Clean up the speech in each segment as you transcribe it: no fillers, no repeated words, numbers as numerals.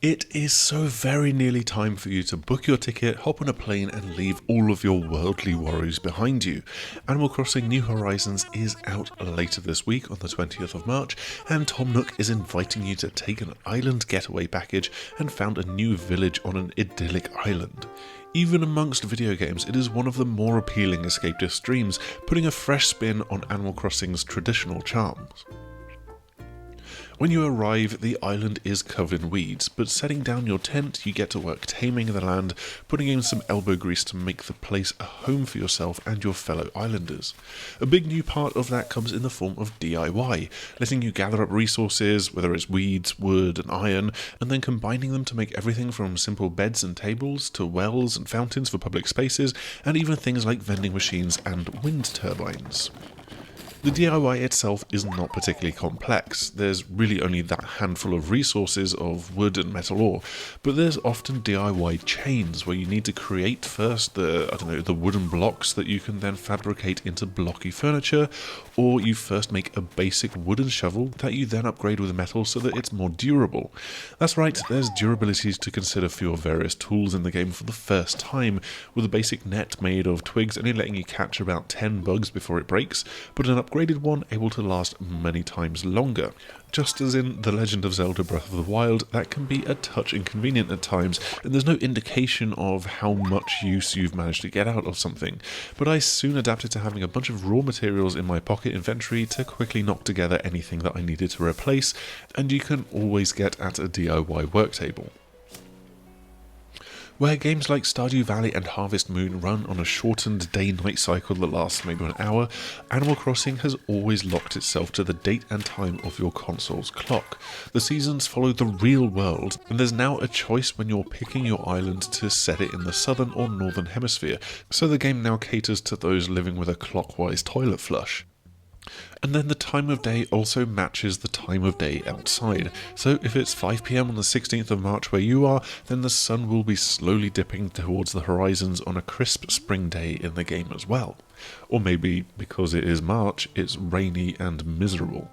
It is so very nearly time for you to book your ticket, hop on a plane and leave all of your worldly worries behind you. Animal Crossing New Horizons is out later this week on the 20th of March, and Tom Nook is inviting you to take an island getaway package and found a new village on an idyllic island. Even amongst video games, it is one of the more appealing escapist dreams, putting a fresh spin on Animal Crossing's traditional charms. When you arrive, the island is covered in weeds, but setting down your tent, you get to work taming the land, putting in some elbow grease to make the place a home for yourself and your fellow islanders. A big new part of that comes in the form of DIY, letting you gather up resources, whether it's weeds, wood and iron, and then combining them to make everything from simple beds and tables to wells and fountains for public spaces, and even things like vending machines and wind turbines. The DIY itself is not particularly complex. There's really only that handful of resources of wood and metal ore, but there's often DIY chains where you need to create first the wooden blocks that you can then fabricate into blocky furniture, or you first make a basic wooden shovel that you then upgrade with metal so that it's more durable. That's right, there's durabilities to consider for your various tools in the game for the first time, with a basic net made of twigs only letting you catch about 10 bugs before it breaks, but an upgraded one able to last many times longer. Just as in The Legend of Zelda Breath of the Wild, that can be a touch inconvenient at times, and there's no indication of how much use you've managed to get out of something, but I soon adapted to having a bunch of raw materials in my pocket inventory to quickly knock together anything that I needed to replace, and you can always get at a DIY work table. Where games like Stardew Valley and Harvest Moon run on a shortened day-night cycle that lasts maybe an hour, Animal Crossing has always locked itself to the date and time of your console's clock. The seasons follow the real world, and there's now a choice when you're picking your island to set it in the southern or northern hemisphere, so the game now caters to those living with a clockwise toilet flush. And then the time of day also matches the time of day outside, so if it's 5 PM on the 16th of March where you are, then the sun will be slowly dipping towards the horizons on a crisp spring day in the game as well. Or maybe, because it is March, it's rainy and miserable.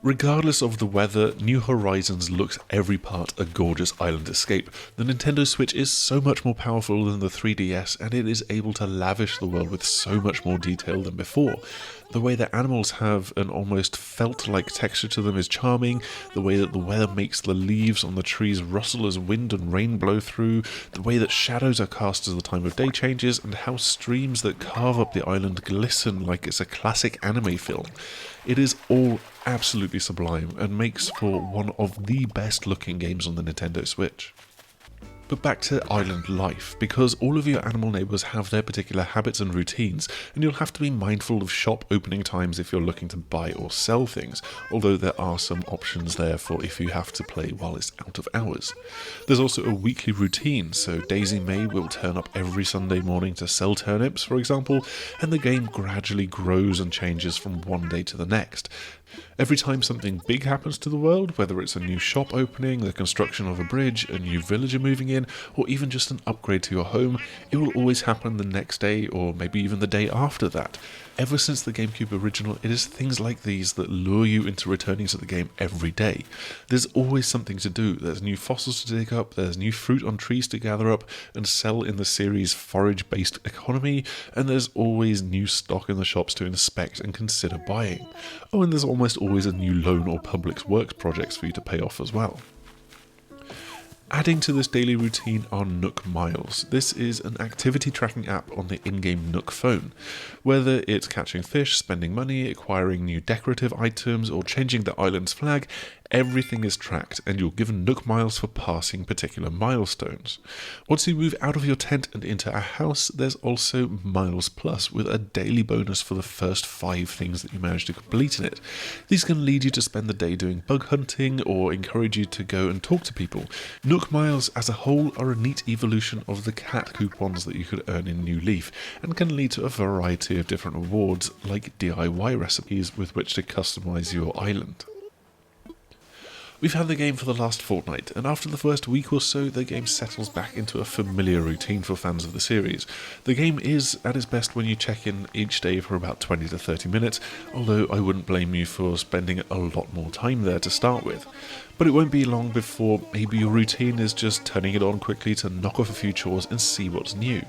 Regardless of the weather, New Horizons looks every part a gorgeous island escape. The Nintendo Switch is so much more powerful than the 3DS, and it is able to lavish the world with so much more detail than before. The way that animals have an almost felt-like texture to them is charming, the way that the weather makes the leaves on the trees rustle as wind and rain blow through, the way that shadows are cast as the time of day changes, and how streams that carve up the island glisten like it's a classic anime film. It is all absolutely sublime and makes for one of the best looking games on the Nintendo Switch. But back to island life, because all of your animal neighbours have their particular habits and routines, and you'll have to be mindful of shop opening times if you're looking to buy or sell things, although there are some options there for if you have to play while it's out of hours. There's also a weekly routine, so Daisy May will turn up every Sunday morning to sell turnips, for example, and the game gradually grows and changes from one day to the next. Every time something big happens to the world, whether it's a new shop opening, the construction of a bridge, a new villager moving in, or even just an upgrade to your home, it will always happen the next day or maybe even the day after that. Ever since the GameCube original, it is things like these that lure you into returning to the game every day. There's always something to do. There's new fossils to dig up, there's new fruit on trees to gather up and sell in the series' forage-based economy, and there's always new stock in the shops to inspect and consider buying. Oh, and there's almost always a new loan or public works projects for you to pay off as well. Adding to this daily routine are Nook Miles. This is an activity tracking app on the in-game Nook phone. Whether it's catching fish, spending money, acquiring new decorative items, or changing the island's flag, everything is tracked, and you're given Nook Miles for passing particular milestones. Once you move out of your tent and into a house, there's also Miles Plus, with a daily bonus for the first 5 things that you manage to complete in it. These can lead you to spend the day doing bug hunting, or encourage you to go and talk to people. Nook Miles as a whole are a neat evolution of the cat coupons that you could earn in New Leaf, and can lead to a variety of different rewards, like DIY recipes with which to customize your island. We've had the game for the last fortnight, and after the first week or so, the game settles back into a familiar routine for fans of the series. The game is at its best when you check in each day for about 20 to 30 minutes, although I wouldn't blame you for spending a lot more time there to start with. But it won't be long before maybe your routine is just turning it on quickly to knock off a few chores and see what's new.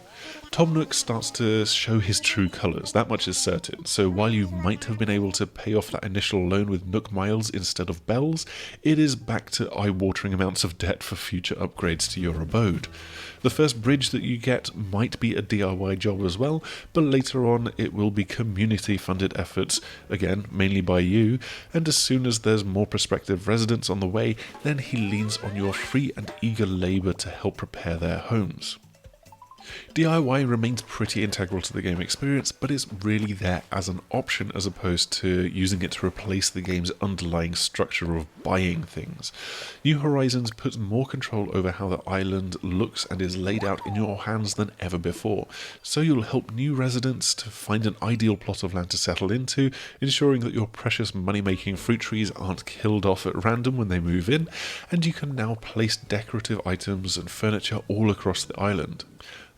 Tom Nook starts to show his true colours, that much is certain, so while you might have been able to pay off that initial loan with Nook Miles instead of bells, it is back to eye-watering amounts of debt for future upgrades to your abode. The first bridge that you get might be a DIY job as well, but later on it will be community-funded efforts, again, mainly by you, and as soon as there's more prospective residents on the way, then he leans on your free and eager labour to help prepare their homes. DIY remains pretty integral to the game experience, but it's really there as an option as opposed to using it to replace the game's underlying structure of buying things. New Horizons puts more control over how the island looks and is laid out in your hands than ever before, so you'll help new residents to find an ideal plot of land to settle into, ensuring that your precious money-making fruit trees aren't killed off at random when they move in, and you can now place decorative items and furniture all across the island.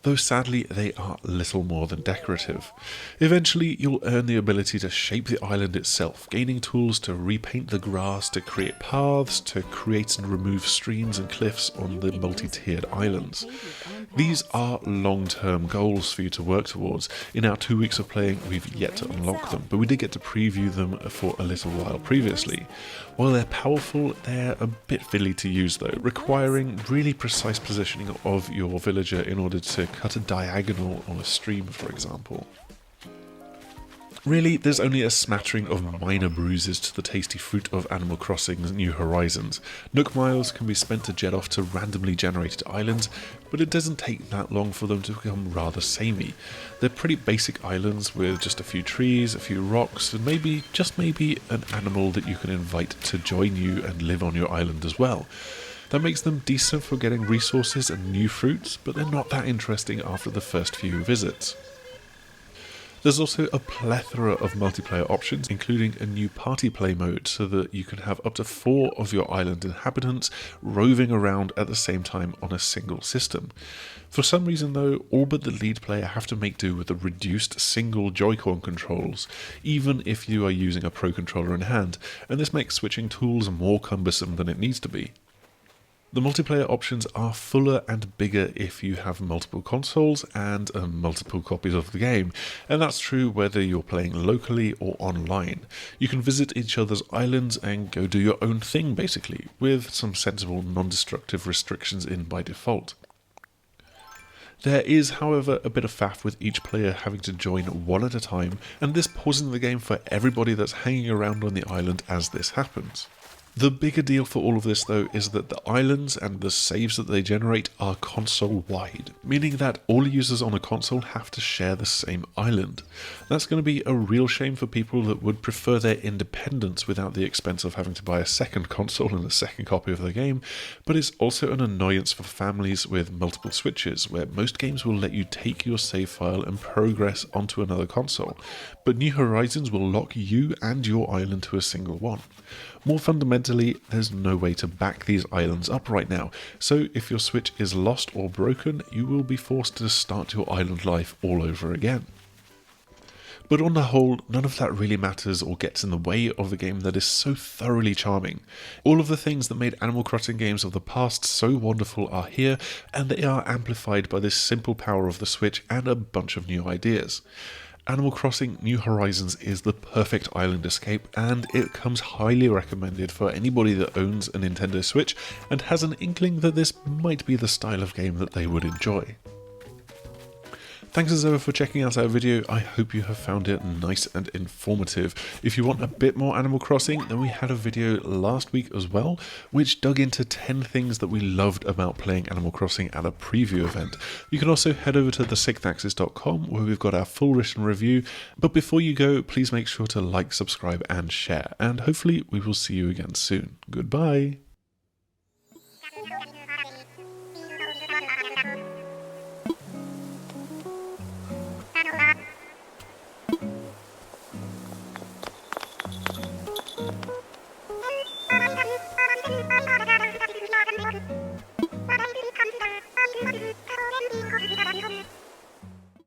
Though sadly they are little more than decorative. Eventually you'll earn the ability to shape the island itself, gaining tools to repaint the grass, to create paths, to create and remove streams and cliffs on the multi-tiered islands. These are long-term goals for you to work towards. In our 2 weeks of playing, we've yet to unlock them, but we did get to preview them for a little while previously. While they're powerful, they're a bit fiddly to use though, requiring really precise positioning of your villager in order to cut a diagonal on a stream, for example. Really, there's only a smattering of minor bruises to the tasty fruit of Animal Crossing's New Horizons. Nook Miles can be spent to jet off to randomly generated islands, but it doesn't take that long for them to become rather samey. They're pretty basic islands with just a few trees, a few rocks, and maybe, just maybe, an animal that you can invite to join you and live on your island as well. That makes them decent for getting resources and new fruits, but they're not that interesting after the first few visits. There's also a plethora of multiplayer options, including a new party play mode so that you can have up to 4 of your island inhabitants roving around at the same time on a single system. For some reason though, all but the lead player have to make do with the reduced single Joy-Con controls, even if you are using a Pro Controller in hand, and this makes switching tools more cumbersome than it needs to be. The multiplayer options are fuller and bigger if you have multiple consoles and multiple copies of the game, and that's true whether you're playing locally or online. You can visit each other's islands and go do your own thing basically, with some sensible non-destructive restrictions in by default. There is, however, a bit of faff with each player having to join one at a time, and this pausing the game for everybody that's hanging around on the island as this happens. The bigger deal for all of this though is that the islands and the saves that they generate are console-wide, meaning that all users on a console have to share the same island. That's going to be a real shame for people that would prefer their independence without the expense of having to buy a second console and a second copy of the game, but it's also an annoyance for families with multiple switches, where most games will let you take your save file and progress onto another console, but New Horizons will lock you and your island to a single one. More fundamentally, there's no way to back these islands up right now, so if your Switch is lost or broken, you will be forced to start your island life all over again. But on the whole, none of that really matters or gets in the way of a game that is so thoroughly charming. All of the things that made Animal Crossing games of the past so wonderful are here, and they are amplified by this simple power of the Switch and a bunch of new ideas. Animal Crossing New Horizons is the perfect island escape, and it comes highly recommended for anybody that owns a Nintendo Switch and has an inkling that this might be the style of game that they would enjoy. Thanks as ever for checking out our video. I hope you have found it nice and informative. If you want a bit more Animal Crossing, then we had a video last week as well, which dug into 10 things that we loved about playing Animal Crossing at a preview event. You can also head over to thesixthaxis.com where we've got our full written review. But before you go, please make sure to like, subscribe and share, and hopefully we will see you again soon. Goodbye.